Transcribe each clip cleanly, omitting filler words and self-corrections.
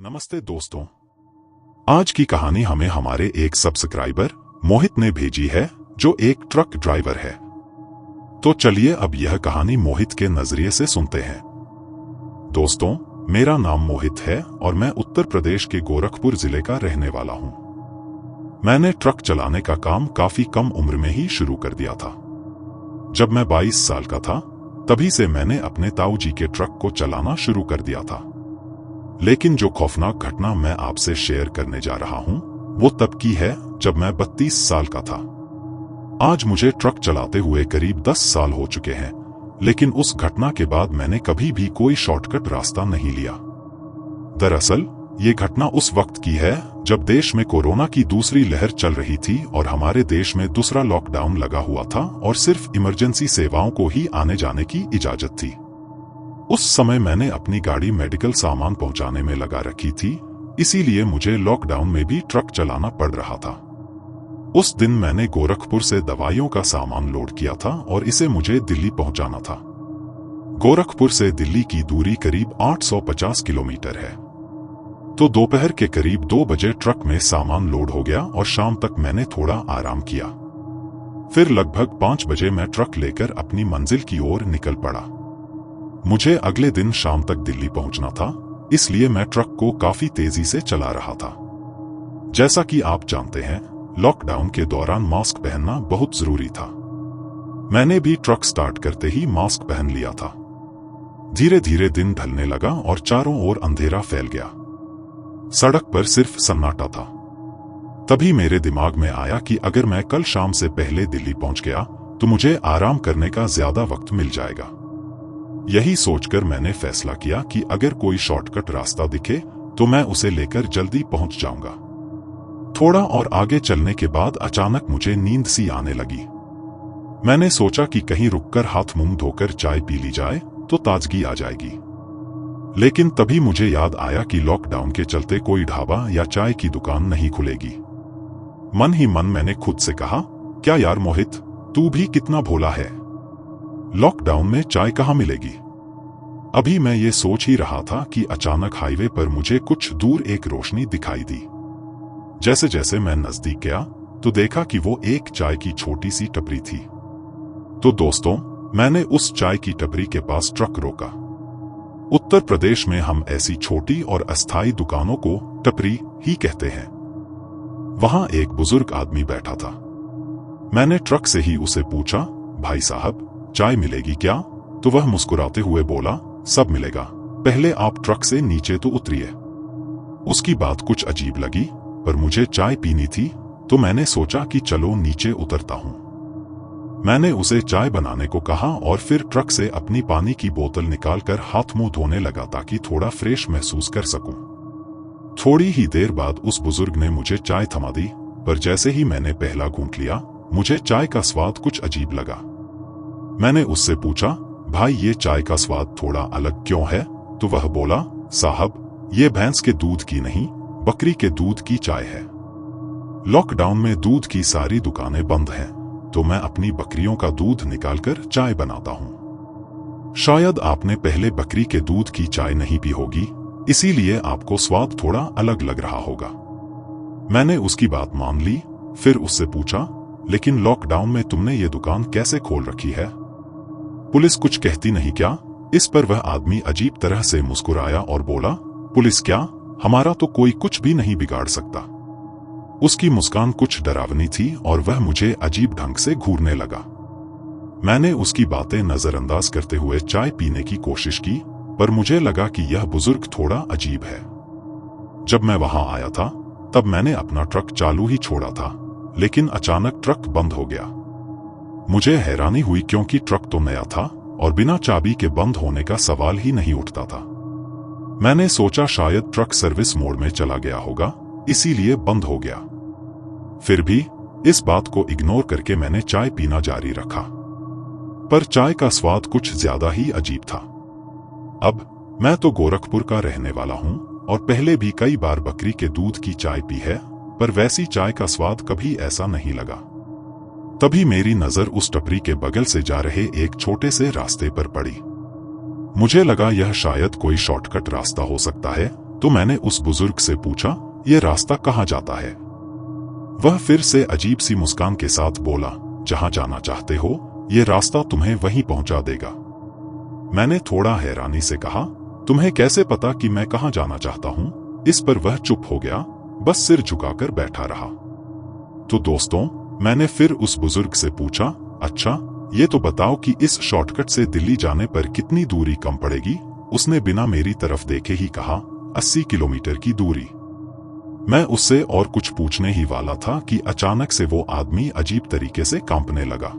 नमस्ते दोस्तों, आज की कहानी हमें हमारे एक सब्सक्राइबर मोहित ने भेजी है जो एक ट्रक ड्राइवर है। तो चलिए अब यह कहानी मोहित के नजरिए से सुनते हैं। दोस्तों, मेरा नाम मोहित है और मैं उत्तर प्रदेश के गोरखपुर जिले का रहने वाला हूं। मैंने ट्रक चलाने का काम काफी कम उम्र में ही शुरू कर दिया था। जब मैं 22 साल का था तभी से मैंने अपने ताऊजी के ट्रक को चलाना शुरू कर दिया था। लेकिन जो खौफनाक घटना मैं आपसे शेयर करने जा रहा हूं वो तब की है जब मैं 32 साल का था। आज मुझे ट्रक चलाते हुए करीब 10 साल हो चुके हैं, लेकिन उस घटना के बाद मैंने कभी भी कोई शॉर्टकट रास्ता नहीं लिया। दरअसल ये घटना उस वक्त की है जब देश में कोरोना की दूसरी लहर चल रही थी और हमारे देश में दूसरा लॉकडाउन लगा हुआ था और सिर्फ इमरजेंसी सेवाओं को ही आने जाने की इजाजत थी। उस समय मैंने अपनी गाड़ी मेडिकल सामान पहुंचाने में लगा रखी थी, इसीलिए मुझे लॉकडाउन में भी ट्रक चलाना पड़ रहा था। उस दिन मैंने गोरखपुर से दवाइयों का सामान लोड किया था और इसे मुझे दिल्ली पहुंचाना था। गोरखपुर से दिल्ली की दूरी करीब 850 किलोमीटर है। तो दोपहर के करीब 2 बजे ट्रक में सामान लोड हो गया और शाम तक मैंने थोड़ा आराम किया। फिर लगभग 5 बजे मैं ट्रक लेकर अपनी मंजिल की ओर निकल पड़ा। मुझे अगले दिन शाम तक दिल्ली पहुंचना था, इसलिए मैं ट्रक को काफी तेजी से चला रहा था। जैसा कि आप जानते हैं, लॉकडाउन के दौरान मास्क पहनना बहुत जरूरी था। मैंने भी ट्रक स्टार्ट करते ही मास्क पहन लिया था। धीरे धीरे दिन ढलने लगा और चारों ओर अंधेरा फैल गया। सड़क पर सिर्फ सन्नाटा था। तभी मेरे दिमाग में आया कि अगर मैं कल शाम से पहले दिल्ली पहुंच गया तो मुझे आराम करने का ज्यादा वक्त मिल जाएगा। यही सोचकर मैंने फैसला किया कि अगर कोई शॉर्टकट रास्ता दिखे तो मैं उसे लेकर जल्दी पहुंच जाऊंगा। थोड़ा और आगे चलने के बाद अचानक मुझे नींद सी आने लगी। मैंने सोचा कि कहीं रुककर हाथ मुंह धोकर चाय पी ली जाए तो ताजगी आ जाएगी। लेकिन तभी मुझे याद आया कि लॉकडाउन के चलते कोई ढाबा या चाय की दुकान नहीं खुलेगी। मन ही मन मैंने खुद से कहा, क्या यार मोहित, तू भी कितना भोला है, लॉकडाउन में चाय कहाँ मिलेगी। अभी मैं ये सोच ही रहा था कि अचानक हाईवे पर मुझे कुछ दूर एक रोशनी दिखाई दी। जैसे जैसे मैं नजदीक गया तो देखा कि वो एक चाय की छोटी सी टपरी थी। तो दोस्तों, मैंने उस चाय की टपरी के पास ट्रक रोका। उत्तर प्रदेश में हम ऐसी छोटी और अस्थायी दुकानों को टपरी ही कहते हैं। वहां एक बुजुर्ग आदमी बैठा था। मैंने ट्रक से ही उसे पूछा, भाई साहब, चाय मिलेगी क्या? तो वह मुस्कुराते हुए बोला, सब मिलेगा, पहले आप ट्रक से नीचे तो उतरिए। उसकी बात कुछ अजीब लगी, पर मुझे चाय पीनी थी तो मैंने सोचा कि चलो नीचे उतरता हूं। मैंने उसे चाय बनाने को कहा और फिर ट्रक से अपनी पानी की बोतल निकालकर हाथ मुंह धोने लगा ताकि थोड़ा फ्रेश महसूस कर सकूं। थोड़ी ही देर बाद उस बुजुर्ग ने मुझे चाय थमा दी, पर जैसे ही मैंने पहला घूंट लिया मुझे चाय का स्वाद कुछ अजीब लगा। मैंने उससे पूछा, भाई ये चाय का स्वाद थोड़ा अलग क्यों है? तो वह बोला, साहब, ये भैंस के दूध की नहीं, बकरी के दूध की चाय है। लॉकडाउन में दूध की सारी दुकानें बंद हैं, तो मैं अपनी बकरियों का दूध निकालकर चाय बनाता हूं। शायद आपने पहले बकरी के दूध की चाय नहीं पी होगी, इसीलिए आपको स्वाद थोड़ा अलग लग रहा होगा। मैंने उसकी बात मान ली। फिर उससे पूछा, लेकिन लॉकडाउन में तुमने ये दुकान कैसे खोल रखी है? पुलिस कुछ कहती नहीं क्या? इस पर वह आदमी अजीब तरह से मुस्कुराया और बोला, पुलिस क्या, हमारा तो कोई कुछ भी नहीं बिगाड़ सकता। उसकी मुस्कान कुछ डरावनी थी और वह मुझे अजीब ढंग से घूरने लगा। मैंने उसकी बातें नजरअंदाज करते हुए चाय पीने की कोशिश की, पर मुझे लगा कि यह बुजुर्ग थोड़ा अजीब है। जब मैं वहां आया था तब मैंने अपना ट्रक चालू ही छोड़ा था, लेकिन अचानक ट्रक बंद हो गया। मुझे हैरानी हुई क्योंकि ट्रक तो नया था और बिना चाबी के बंद होने का सवाल ही नहीं उठता था। मैंने सोचा शायद ट्रक सर्विस मोड में चला गया होगा, इसीलिए बंद हो गया। फिर भी इस बात को इग्नोर करके मैंने चाय पीना जारी रखा, पर चाय का स्वाद कुछ ज्यादा ही अजीब था। अब मैं तो गोरखपुर का रहने वाला हूं और पहले भी कई बार बकरी के दूध की चाय पी है, पर वैसी चाय का स्वाद कभी ऐसा नहीं लगा। तभी मेरी नजर उस टपरी के बगल से जा रहे एक छोटे से रास्ते पर पड़ी। मुझे लगा यह शायद कोई शॉर्टकट रास्ता हो सकता है, तो मैंने उस बुजुर्ग से पूछा, ये रास्ता कहाँ जाता है? वह फिर से अजीब सी मुस्कान के साथ बोला, जहां जाना चाहते हो ये रास्ता तुम्हें वहीं पहुंचा देगा। मैंने थोड़ा हैरानी से कहा, तुम्हें कैसे पता कि मैं कहां जाना चाहता हूं? इस पर वह चुप हो गया, बस सिर झुकाकर बैठा रहा। तो दोस्तों, मैंने फिर उस बुजुर्ग से पूछा, अच्छा ये तो बताओ कि इस शॉर्टकट से दिल्ली जाने पर कितनी दूरी कम पड़ेगी? उसने बिना मेरी तरफ देखे ही कहा, 80 किलोमीटर की दूरी। मैं उससे और कुछ पूछने ही वाला था कि अचानक से वो आदमी अजीब तरीके से कांपने लगा।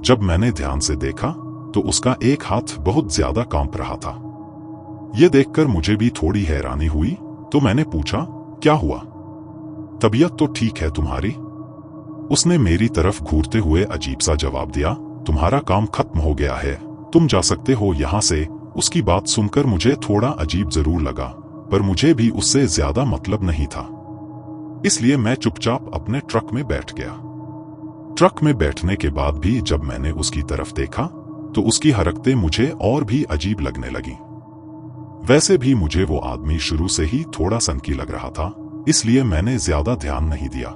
जब मैंने ध्यान से देखा तो उसका एक हाथ बहुत ज्यादा कांप रहा था। ये देखकर मुझे भी थोड़ी हैरानी हुई, तो मैंने पूछा, क्या हुआ? तबीयत तो ठीक है तुम्हारी? उसने मेरी तरफ घूरते हुए अजीब सा जवाब दिया, तुम्हारा काम खत्म हो गया है, तुम जा सकते हो यहां से। उसकी बात सुनकर मुझे थोड़ा अजीब जरूर लगा, पर मुझे भी उससे ज्यादा मतलब नहीं था, इसलिए मैं चुपचाप अपने ट्रक में बैठ गया। ट्रक में बैठने के बाद भी जब मैंने उसकी तरफ देखा तो उसकी हरकतें मुझे और भी अजीब लगने लगी। वैसे भी मुझे वो आदमी शुरू से ही थोड़ा सनकी लग रहा था, इसलिए मैंने ज्यादा ध्यान नहीं दिया।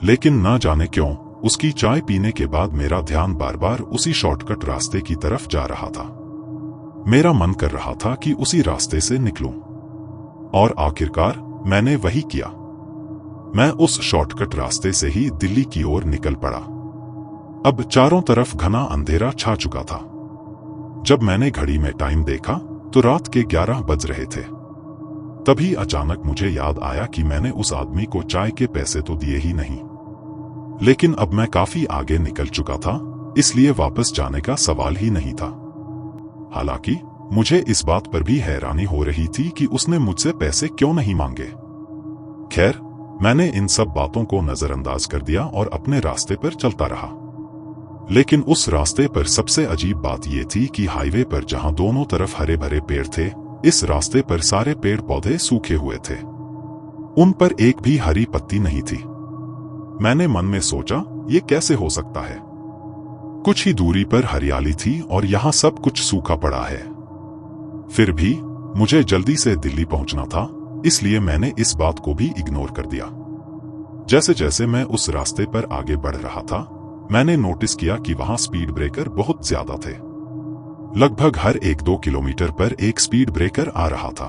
लेकिन ना जाने क्यों उसकी चाय पीने के बाद मेरा ध्यान बार बार उसी शॉर्टकट रास्ते की तरफ जा रहा था। मेरा मन कर रहा था कि उसी रास्ते से निकलूं, और आखिरकार मैंने वही किया। मैं उस शॉर्टकट रास्ते से ही दिल्ली की ओर निकल पड़ा। अब चारों तरफ घना अंधेरा छा चुका था। जब मैंने घड़ी में टाइम देखा तो रात के 11 बज रहे थे। तभी अचानक मुझे याद आया कि मैंने उस आदमी को चाय के पैसे तो दिए ही नहीं। लेकिन अब मैं काफी आगे निकल चुका था, इसलिए वापस जाने का सवाल ही नहीं था। हालांकि मुझे इस बात पर भी हैरानी हो रही थी कि उसने मुझसे पैसे क्यों नहीं मांगे। खैर, मैंने इन सब बातों को नजरअंदाज कर दिया और अपने रास्ते पर चलता रहा। लेकिन उस रास्ते पर सबसे अजीब बात यह थी कि हाईवे पर जहां दोनों तरफ हरे भरे पेड़ थे, इस रास्ते पर सारे पेड़ पौधे सूखे हुए थे। उन पर एक भी हरी पत्ती नहीं थी। मैंने मन में सोचा, ये कैसे हो सकता है? कुछ ही दूरी पर हरियाली थी और यहां सब कुछ सूखा पड़ा है। फिर भी मुझे जल्दी से दिल्ली पहुंचना था, इसलिए मैंने इस बात को भी इग्नोर कर दिया। जैसे जैसे मैं उस रास्ते पर आगे बढ़ रहा था, मैंने नोटिस किया कि वहां स्पीड ब्रेकर बहुत ज्यादा थे। लगभग हर 1-2 किलोमीटर पर एक स्पीड ब्रेकर आ रहा था।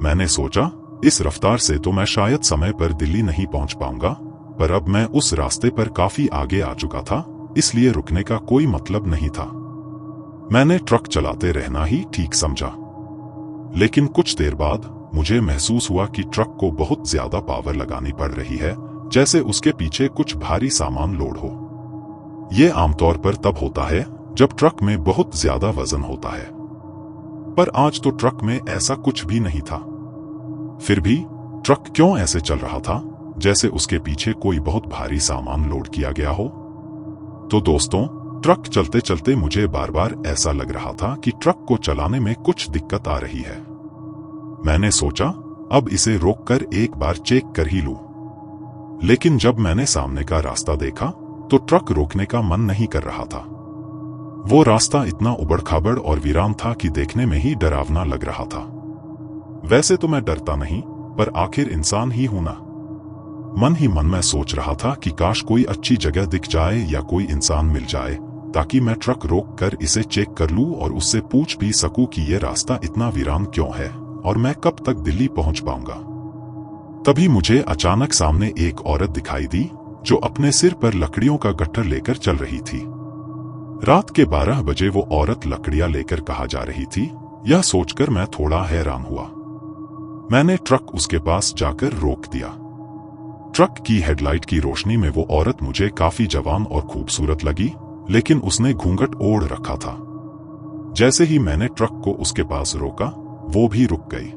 मैंने सोचा, इस रफ्तार से तो मैं शायद समय पर दिल्ली नहीं पहुंच पाऊंगा, पर अब मैं उस रास्ते पर काफी आगे आ चुका था, इसलिए रुकने का कोई मतलब नहीं था। मैंने ट्रक चलाते रहना ही ठीक समझा। लेकिन कुछ देर बाद मुझे महसूस हुआ कि ट्रक को बहुत ज्यादा पावर लगानी पड़ रही है, जैसे उसके पीछे कुछ भारी सामान लोड हो। ये आमतौर पर तब होता है जब ट्रक में बहुत ज्यादा वजन होता है, पर आज तो ट्रक में ऐसा कुछ भी नहीं था। फिर भी ट्रक क्यों ऐसे चल रहा था जैसे उसके पीछे कोई बहुत भारी सामान लोड किया गया हो? तो दोस्तों, ट्रक चलते चलते मुझे बार बार ऐसा लग रहा था कि ट्रक को चलाने में कुछ दिक्कत आ रही है। मैंने सोचा, अब इसे रोककर एक बार चेक कर ही लूं। लेकिन जब मैंने सामने का रास्ता देखा तो ट्रक रोकने का मन नहीं कर रहा था। वो रास्ता इतना उबड़-खाबड़ और वीरान था कि देखने में ही डरावना लग रहा था। वैसे तो मैं डरता नहीं, पर आखिर इंसान ही हूं ना। मन ही मन में सोच रहा था कि काश कोई अच्छी जगह दिख जाए या कोई इंसान मिल जाए, ताकि मैं ट्रक रोक कर इसे चेक कर लूं और उससे पूछ भी सकूं कि ये रास्ता इतना वीरान क्यों है और मैं कब तक दिल्ली पहुंच पाऊंगा। तभी मुझे अचानक सामने एक औरत दिखाई दी, जो अपने सिर पर लकड़ियों का गट्ठर लेकर चल रही थी। रात के 12 बजे वो औरत लकड़ियां लेकर कहाँ जा रही थी, यह सोचकर मैं थोड़ा हैरान हुआ। मैंने ट्रक उसके पास जाकर रोक दिया। ट्रक की हेडलाइट की रोशनी में वो औरत मुझे काफी जवान और खूबसूरत लगी, लेकिन उसने घूंघट ओढ़ रखा था। जैसे ही मैंने ट्रक को उसके पास रोका, वो भी रुक गई।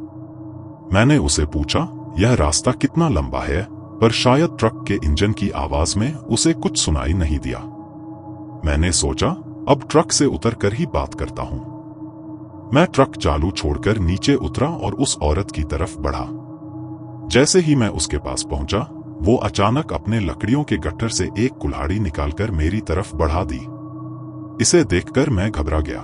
मैंने उसे पूछा, यह रास्ता कितना लंबा है, पर शायद ट्रक के इंजन की आवाज में उसे कुछ सुनाई नहीं दिया। मैंने सोचा, अब ट्रक से उतरकर ही बात करता हूं। मैं ट्रक चालू छोड़कर नीचे उतरा और उस औरत की तरफ बढ़ा। जैसे ही मैं उसके पास पहुंचा, वो अचानक अपने लकड़ियों के गट्ठर से एक कुल्हाड़ी निकालकर मेरी तरफ बढ़ा दी। इसे देखकर मैं घबरा गया।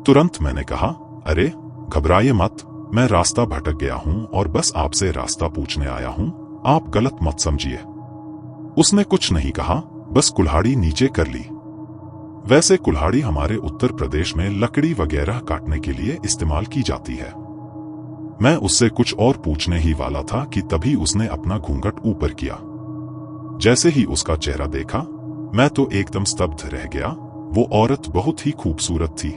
तुरंत मैंने कहा, अरे घबराइए मत, मैं रास्ता भटक गया हूं और बस आपसे रास्ता पूछने आया हूं, आप गलत मत समझिए। उसने कुछ नहीं कहा, बस कुल्हाड़ी नीचे कर ली। वैसे कुल्हाड़ी हमारे उत्तर प्रदेश में लकड़ी वगैरह काटने के लिए इस्तेमाल की जाती है। मैं उससे कुछ और पूछने ही वाला था कि तभी उसने अपना घूंघट ऊपर किया। जैसे ही उसका चेहरा देखा, मैं तो एकदम स्तब्ध रह गया। वो औरत बहुत ही खूबसूरत थी।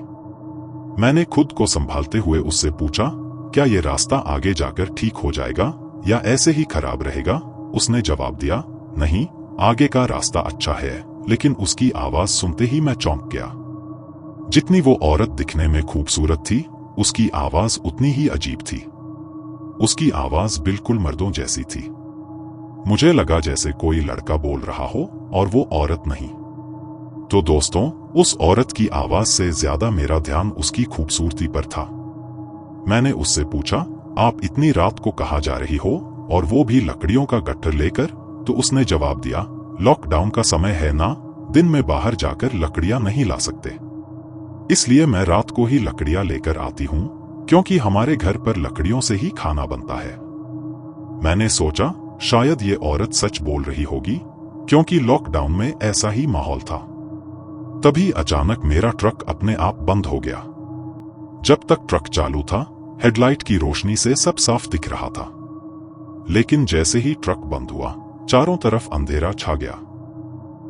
मैंने खुद को संभालते हुए उससे पूछा, क्या ये रास्ता आगे जाकर ठीक हो जाएगा या ऐसे ही खराब रहेगा? उसने जवाब दिया, नहीं, आगे का रास्ता अच्छा है। लेकिन उसकी आवाज सुनते ही मैं चौंक गया। जितनी वो औरत दिखने में खूबसूरत थी, उसकी आवाज उतनी ही अजीब थी। उसकी आवाज बिल्कुल मर्दों जैसी थी। मुझे लगा जैसे कोई लड़का बोल रहा हो और वो औरत नहीं। तो दोस्तों, उस औरत की आवाज से ज्यादा मेरा ध्यान उसकी खूबसूरती पर था। मैंने उससे पूछा, आप इतनी रात को कहाँ जा रही हो, और वो भी लकड़ियों का गट्ठर लेकर? तो उसने जवाब दिया, लॉकडाउन का समय है ना, दिन में बाहर जाकर लकड़ियां नहीं ला सकते, इसलिए मैं रात को ही लकड़ियां लेकर आती हूं, क्योंकि हमारे घर पर लकड़ियों से ही खाना बनता है। मैंने सोचा शायद ये औरत सच बोल रही होगी, क्योंकि लॉकडाउन में ऐसा ही माहौल था। तभी अचानक मेरा ट्रक अपने आप बंद हो गया। जब तक ट्रक चालू था, हेडलाइट की रोशनी से सब साफ दिख रहा था। लेकिन जैसे ही ट्रक बंद हुआ, चारों तरफ अंधेरा छा गया।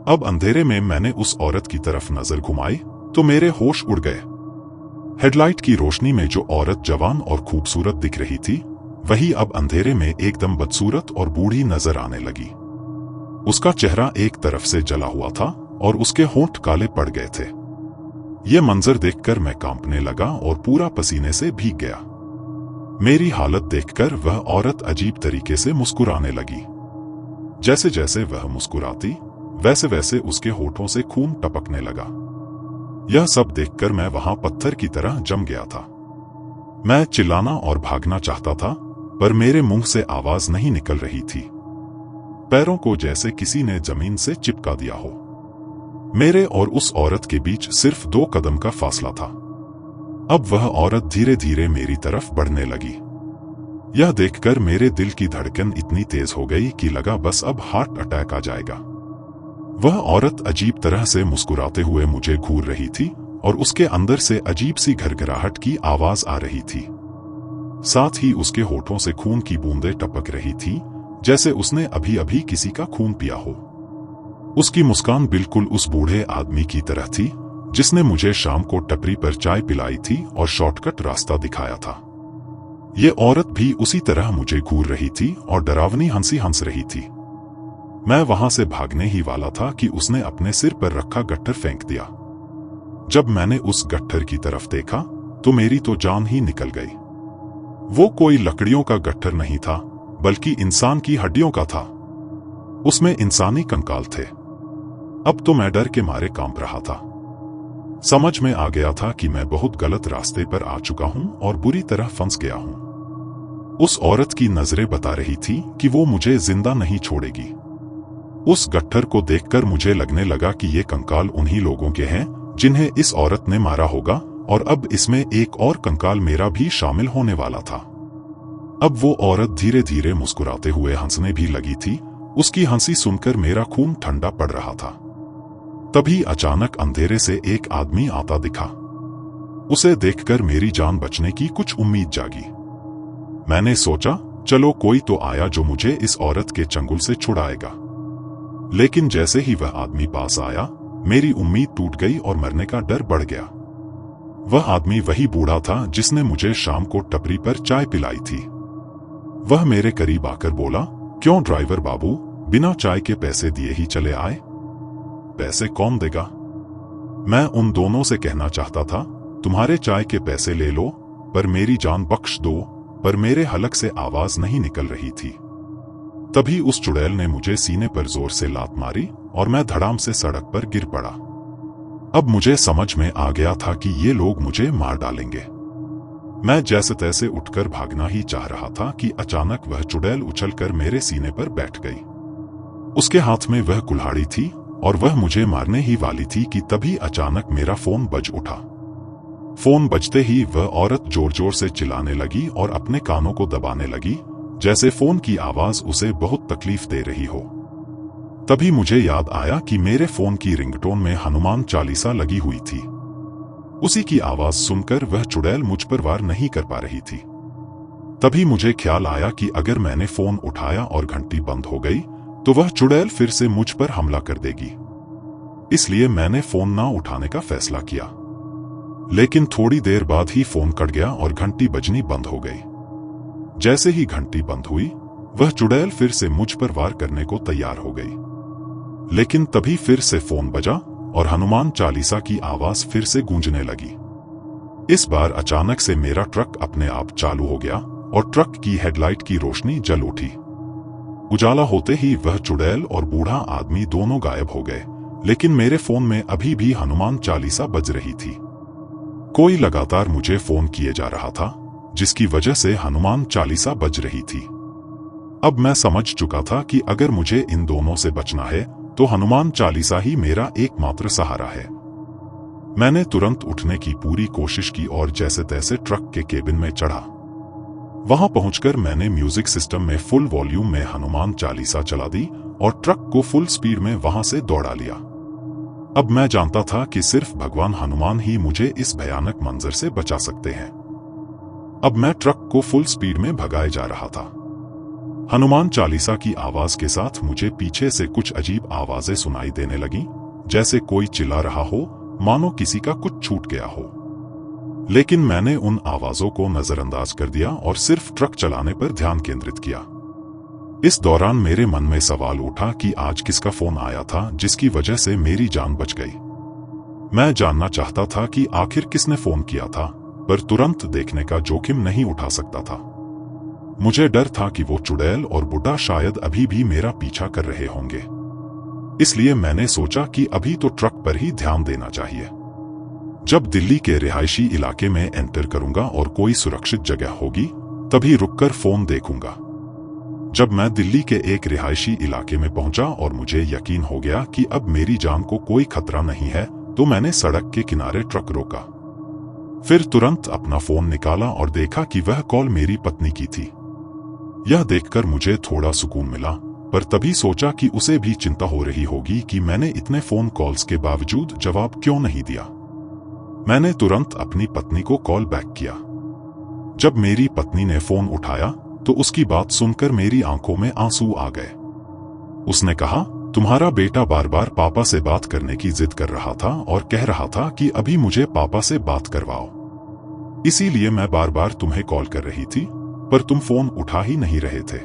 अब अंधेरे में मैंने उस औरत की तरफ नजर घुमाई तो मेरे होश उड़ गए। हेडलाइट की रोशनी में जो औरत जवान और खूबसूरत दिख रही थी, वही अब अंधेरे में एकदम बदसूरत और बूढ़ी नजर आने लगी। उसका चेहरा एक तरफ से जला हुआ था और उसके होंठ काले पड़ गए थे। ये मंजर देखकर मैं कांपने लगा और पूरा पसीने से भीग गया। मेरी हालत देखकर वह औरत अजीब तरीके से मुस्कुराने लगी। जैसे जैसे वह मुस्कुराती, वैसे वैसे उसके होठों से खून टपकने लगा। यह सब देखकर मैं वहां पत्थर की तरह जम गया था। मैं चिल्लाना और भागना चाहता था, पर मेरे मुंह से आवाज नहीं निकल रही थी। पैरों को जैसे किसी ने जमीन से चिपका दिया हो। मेरे और उस औरत के बीच सिर्फ 2 कदम का फासला था। अब वह औरत धीरे धीरे मेरी तरफ बढ़ने लगी। यह देखकर मेरे दिल की धड़कन इतनी तेज हो गई कि लगा बस अब हार्ट अटैक आ जाएगा। वह औरत अजीब तरह से मुस्कुराते हुए मुझे घूर रही थी और उसके अंदर से अजीब सी घरघराहट की आवाज आ रही थी। साथ ही उसके होठों से खून की बूंदें टपक रही थी, जैसे उसने अभी अभी किसी का खून पिया हो। उसकी मुस्कान बिल्कुल उस बूढ़े आदमी की तरह थी जिसने मुझे शाम को टपरी पर चाय पिलाई थी और शॉर्टकट रास्ता दिखाया था। ये औरत भी उसी तरह मुझे घूर रही थी और डरावनी हंसी हंस रही थी। मैं वहां से भागने ही वाला था कि उसने अपने सिर पर रखा गट्ठर फेंक दिया। जब मैंने उस गट्ठर की तरफ देखा तो मेरी तो जान ही निकल गई। वो कोई लकड़ियों का गट्ठर नहीं था, बल्कि इंसान की हड्डियों का था। उसमें इंसानी कंकाल थे। अब तो मैं डर के मारे कांप रहा था। समझ में आ गया था कि मैं बहुत गलत रास्ते पर आ चुका हूं और बुरी तरह फंस गया हूं। उस औरत की नजरें बता रही थी कि वो मुझे जिंदा नहीं छोड़ेगी। उस गट्ठर को देखकर मुझे लगने लगा कि ये कंकाल उन्हीं लोगों के हैं जिन्हें इस औरत ने मारा होगा, और अब इसमें एक और कंकाल मेरा भी शामिल होने वाला था। अब वो औरत धीरे धीरे मुस्कुराते हुए हंसने भी लगी थी। उसकी हंसी सुनकर मेरा खून ठंडा पड़ रहा था। तभी अचानक अंधेरे से एक आदमी आता दिखा। उसे देखकर मेरी जान बचने की कुछ उम्मीद जागी। मैंने सोचा चलो कोई तो आया जो मुझे इस औरत के चंगुल से छुड़ाएगा। लेकिन जैसे ही वह आदमी पास आया, मेरी उम्मीद टूट गई और मरने का डर बढ़ गया। वह आदमी वही बूढ़ा था जिसने मुझे शाम को टपरी पर चाय पिलाई थी। वह मेरे करीब आकर बोला, क्यों ड्राइवर बाबू, बिना चाय के पैसे दिए ही चले आए? पैसे कौन देगा? मैं उन दोनों से कहना चाहता था, तुम्हारे चाय के पैसे ले लो, पर मेरी जान बख्श दो, पर मेरे हलक से आवाज नहीं निकल रही थी। तभी उस चुड़ैल ने मुझे सीने पर जोर से लात मारी और मैं धड़ाम से सड़क पर गिर पड़ा। अब मुझे समझ में आ गया था कि ये लोग मुझे मार डालेंगे। मैं जैसे तैसे उठकर भागना ही चाह रहा था कि अचानक वह चुड़ैल उछलकर मेरे सीने पर बैठ गई। उसके हाथ में वह कुल्हाड़ी थी और वह मुझे मारने ही वाली थी कि तभी अचानक मेरा फोन बज उठा। फोन बजते ही वह औरत जोर जोर से चिल्लाने लगी और अपने कानों को दबाने लगी, जैसे फोन की आवाज उसे बहुत तकलीफ दे रही हो। तभी मुझे याद आया कि मेरे फोन की रिंगटोन में हनुमान चालीसा लगी हुई थी। उसी की आवाज सुनकर वह चुड़ैल मुझ पर वार नहीं कर पा रही थी। तभी मुझे ख्याल आया कि अगर मैंने फोन उठाया और घंटी बंद हो गई तो वह चुड़ैल फिर से मुझ पर हमला कर देगी। इसलिए मैंने फोन ना उठाने का फैसला किया। लेकिन थोड़ी देर बाद ही फोन कट गया और घंटी बजनी बंद हो गई। जैसे ही घंटी बंद हुई, वह चुड़ैल फिर से मुझ पर वार करने को तैयार हो गई। लेकिन तभी फिर से फोन बजा और हनुमान चालीसा की आवाज फिर से गूंजने लगी। इस बार अचानक से मेरा ट्रक अपने आप चालू हो गया और ट्रक की हेडलाइट की रोशनी जल उठी। उजाला होते ही वह चुड़ैल और बूढ़ा आदमी दोनों गायब हो गए, लेकिन मेरे फोन में अभी भी हनुमान चालीसा बज रही थी। कोई लगातार मुझे फोन किए जा रहा था, जिसकी वजह से हनुमान चालीसा बज रही थी। अब मैं समझ चुका था कि अगर मुझे इन दोनों से बचना है तो हनुमान चालीसा ही मेरा एकमात्र सहारा है। मैंने तुरंत उठने की पूरी कोशिश की और जैसे तैसे ट्रक के केबिन में चढ़ा। वहां पहुंचकर मैंने म्यूजिक सिस्टम में फुल वॉल्यूम में हनुमान चालीसा चला दी और ट्रक को फुल स्पीड में वहां से दौड़ा लिया। अब मैं जानता था कि सिर्फ भगवान हनुमान ही मुझे इस भयानक मंजर से बचा सकते हैं। अब मैं ट्रक को फुल स्पीड में भगाए जा रहा था। हनुमान चालीसा की आवाज के साथ मुझे पीछे से कुछ अजीब आवाजें सुनाई देने लगीं, जैसे कोई चिल्ला रहा हो, मानो किसी का कुछ छूट गया हो। लेकिन मैंने उन आवाजों को नजरअंदाज कर दिया और सिर्फ ट्रक चलाने पर ध्यान केंद्रित किया। इस दौरान मेरे मन में सवाल उठा कि आज किसका फोन आया था जिसकी वजह से मेरी जान बच गई। मैं जानना चाहता था कि आखिर किसने फोन किया था, पर तुरंत देखने का जोखिम नहीं उठा सकता था। मुझे डर था कि वो चुड़ैल और बुड्ढा शायद अभी भी मेरा पीछा कर रहे होंगे। इसलिए मैंने सोचा कि अभी तो ट्रक पर ही ध्यान देना चाहिए। जब दिल्ली के रिहायशी इलाके में एंटर करूंगा और कोई सुरक्षित जगह होगी, तभी रुककर फोन देखूंगा। जब मैं दिल्ली के एक रिहायशी इलाके में पहुंचा और मुझे यकीन हो गया कि अब मेरी जान को कोई खतरा नहीं है, तो मैंने सड़क के किनारे ट्रक रोका। फिर तुरंत अपना फोन निकाला और देखा कि वह कॉल मेरी पत्नी की थी। यह देखकर मुझे थोड़ा सुकून मिला, पर तभी सोचा कि उसे भी चिंता हो रही होगी कि मैंने इतने फोन कॉल्स के बावजूद जवाब क्यों नहीं दिया। मैंने तुरंत अपनी पत्नी को कॉल बैक किया। जब मेरी पत्नी ने फोन उठाया तो उसकी बात सुनकर मेरी आंखों में आंसू आ गए। उसने कहा, तुम्हारा बेटा बार बार पापा से बात करने की जिद कर रहा था और कह रहा था कि अभी मुझे पापा से बात करवाओ। इसीलिए मैं बार बार तुम्हें कॉल कर रही थी, पर तुम फोन उठा ही नहीं रहे थे।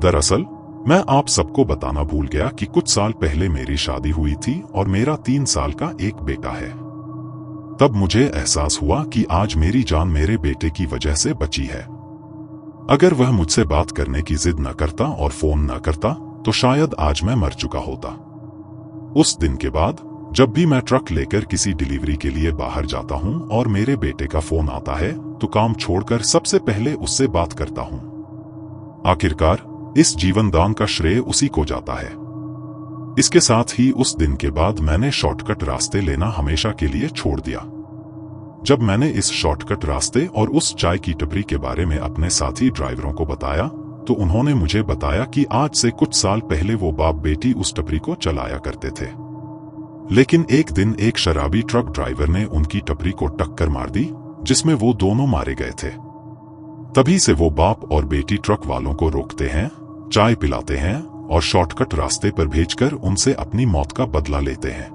दरअसल मैं आप सबको बताना भूल गया कि कुछ साल पहले मेरी शादी हुई थी और मेरा 3 साल का एक बेटा है। तब मुझे एहसास हुआ कि आज मेरी जान मेरे बेटे की वजह से बची है। अगर वह मुझसे बात करने की जिद न करता और फोन न करता तो शायद आज मैं मर चुका होता। उस दिन के बाद जब भी मैं ट्रक लेकर किसी डिलीवरी के लिए बाहर जाता हूं और मेरे बेटे का फोन आता है तो काम छोड़कर सबसे पहले उससे बात करता हूं। आखिरकार इस जीवनदान का श्रेय उसी को जाता है। इसके साथ ही उस दिन के बाद मैंने शॉर्टकट रास्ते लेना हमेशा के लिए छोड़ दिया। जब मैंने इस शॉर्टकट रास्ते और उस चाय की टपरी के बारे में अपने साथी ड्राइवरों को बताया तो उन्होंने मुझे बताया कि आज से कुछ साल पहले वो बाप बेटी उस टपरी को चलाया करते थे। लेकिन एक दिन एक शराबी ट्रक ड्राइवर ने उनकी टपरी को टक्कर मार दी, जिसमें वो दोनों मारे गए थे। तभी से वो बाप और बेटी ट्रक वालों को रोकते हैं, चाय पिलाते हैं और शॉर्टकट रास्ते पर भेजकर उनसे अपनी मौत का बदला लेते हैं।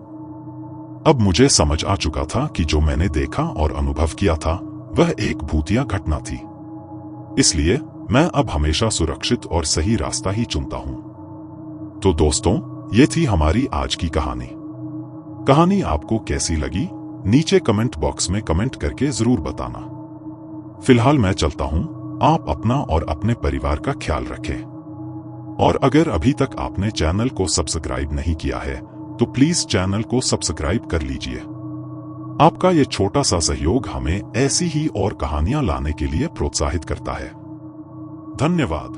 अब मुझे समझ आ चुका था कि जो मैंने देखा और अनुभव किया था वह एक भूतिया घटना थी। इसलिए मैं अब हमेशा सुरक्षित और सही रास्ता ही चुनता हूं। तो दोस्तों, ये थी हमारी आज की कहानी। कहानी आपको कैसी लगी नीचे कमेंट बॉक्स में कमेंट करके जरूर बताना। फिलहाल मैं चलता हूं। आप अपना और अपने परिवार का ख्याल रखें। और अगर अभी तक आपने चैनल को सब्सक्राइब नहीं किया है तो प्लीज चैनल को सब्सक्राइब कर लीजिए। आपका ये छोटा सा सहयोग हमें ऐसी ही और कहानियां लाने के लिए प्रोत्साहित करता है। धन्यवाद।